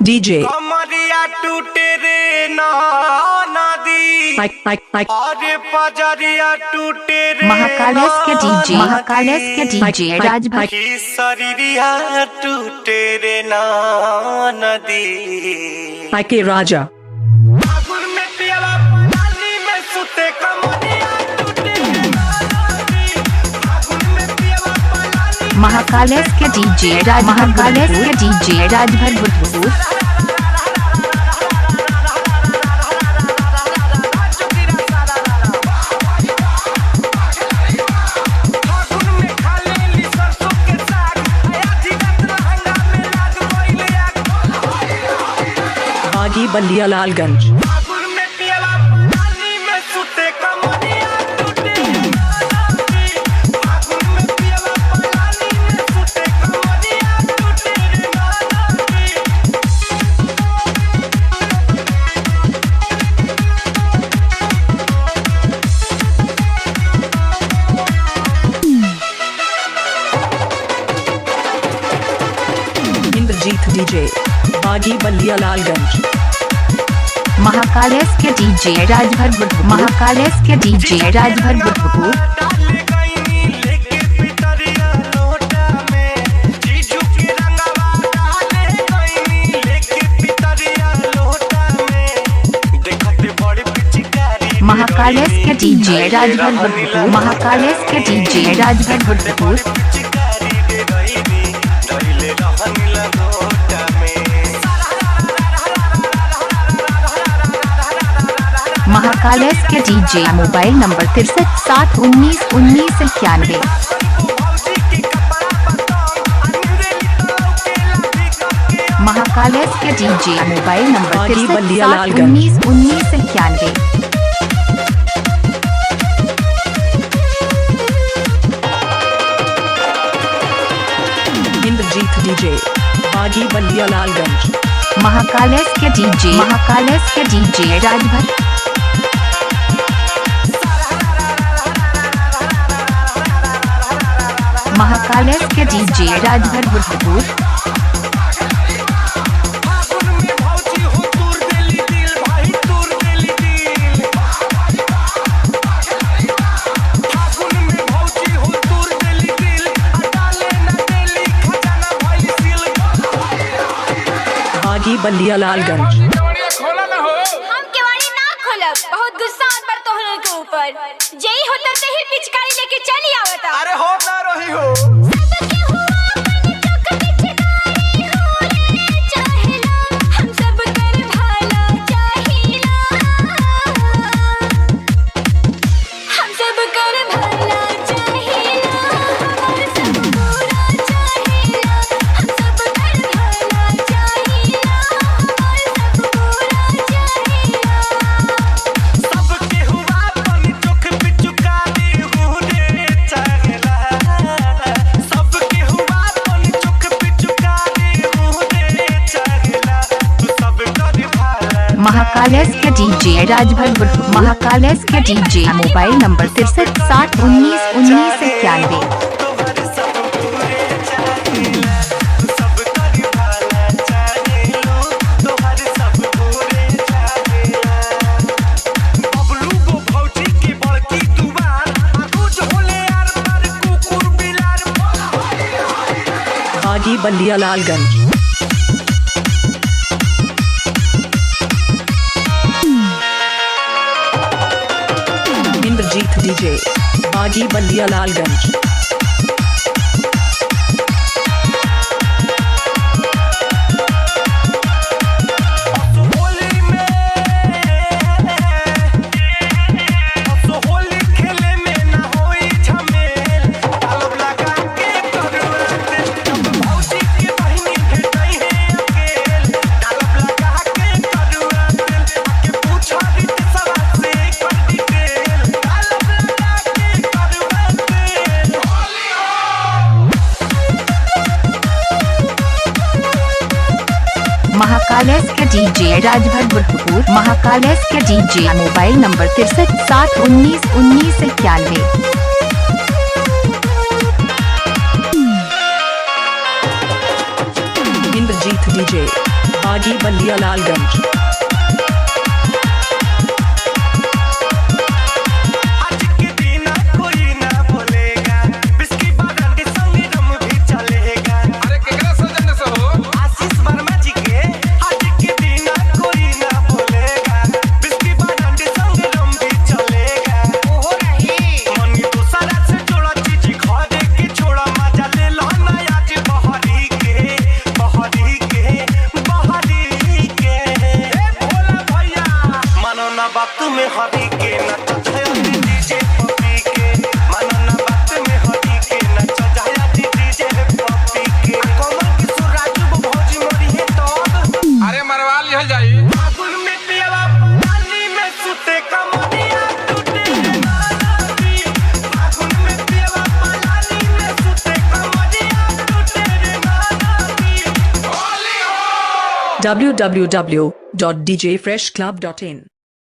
DJ कमरिया टूटे रे नदी अरे पजरिया टूटे रे महाकालेश के डीजे राजभर की शरीरिया टूटे रे नदी के राजा फागुन में पियला पानी में सुते कमरिया टूटे रे नदी फागुन में पियला पानी महाकालेश के डीजे राजभर भूतपूर बागी बलिया लालगंज फागुन में पियला पानी में सुते कमरिया टूटे रे नदी फागुन में पियला पानी में सुते कमरिया टूटे रे नदी इंद्रजीत डीजे बागी बलिया लालगंज महाकालेश के डीजे राजभर भूतपूर डाले गईनी लेके पितरिया लोटा में जीजू के रंगवा डाले गईनी लेके पितरिया लोटा में देखते बड़ी पिचकारी महाकालेश के डीजे राजभर भूतपूर पिचकारी दे गईनी धइले रहन लगोटा में महाकालेश के डीजे मोबाइल नंबर 6360191991। महाकालेश के डीजे मोबाइल नंबर बागी बलिया लालगंज 6360191991। इंद्रजीत डीजे बागी बलिया लालगंज महाकालेश के डीजे राजभर महाकालेश के डीजे राजभर भूतपूर फागुन में भौजी हो तूर देली दिल भाई तूर देली दिल फागुन में भौजी हो तूर देली दिल डाले न देली खजाना भाई सिल बागी बलिया लालगंज हम केवाड़ी ना खोलब, बहुत गुस्सा आत बा तोहरे के ऊपर। जेई होता ते ही पिचकारी लेके चली आवता। अरे हो ना रही हो हम सब कर भाला चाहिला। हम सब कर भाला चाहिला। हमार सब बुरा चाहिला। हम सब कर भाला चाहिला। हमार सब बुरा चाहिला। सबके हुआ पन चोख पिचुका दे हुरे चाहला सबके हुआ पन चोख पिचुका दे हुरे चाहला तू सब कर भाला महाकालेश के डीजे राजभर भूतपूर महाकालेश के डीजे मोबाइल नंबर 6360191991। तोहर सब पूरे चाहेला तू सब कर भाला चाहेलो तोहर सब पूरे चाहेला बबलू गो भौजी की बड़की दुआर रोज होले यार पर कुकुर बिलार बागी बलिया लालगंज इंद्रजीत डीजे बागी बलिया लालगंज होली में होली खेले में ना होई झमेल तालब लगा के करवाते जब भौजी के बहिनी भेटई है अकेल तालब लगा के करवाते आके पूछा रीत सवा से कर डिटेल तालब लगा के करवाते महाकालेश के डीजे राजभर भूतपूर महाकालेश के DJ mobile number 6360191991। Indrajit DJ Baagi Ballia Lalganj. आज के दिन कोई ना बोलेगा, बिस्की बादाम के संग रम भी चलेगा। अरे केकरा सजन से हो? आशीष वर्मा जी के आज के दिन कोई ना बोलेगा, बिस्की बादाम के संग रम भी चलेगा। ओहो रही मनी दूसरा से जोड़ा चीज घरे के छोड़ा मजा ले लो ना आज बहरी के ए भोला भैया मानो ना बात में हरी के नच जाया डीजे पपी के, मानो ना बात में हरी के नच जाया डीजे पपी के। कमल किशोर राजू भौजी मरी है तो अरे मरवा लिहल जाई। फागुन में पियला पानी में सुते कमरिया टूटे नाना भी। फागुन में पियला पानी में सुते कमरिया टूटे नाना भी। www.djfreshclub.in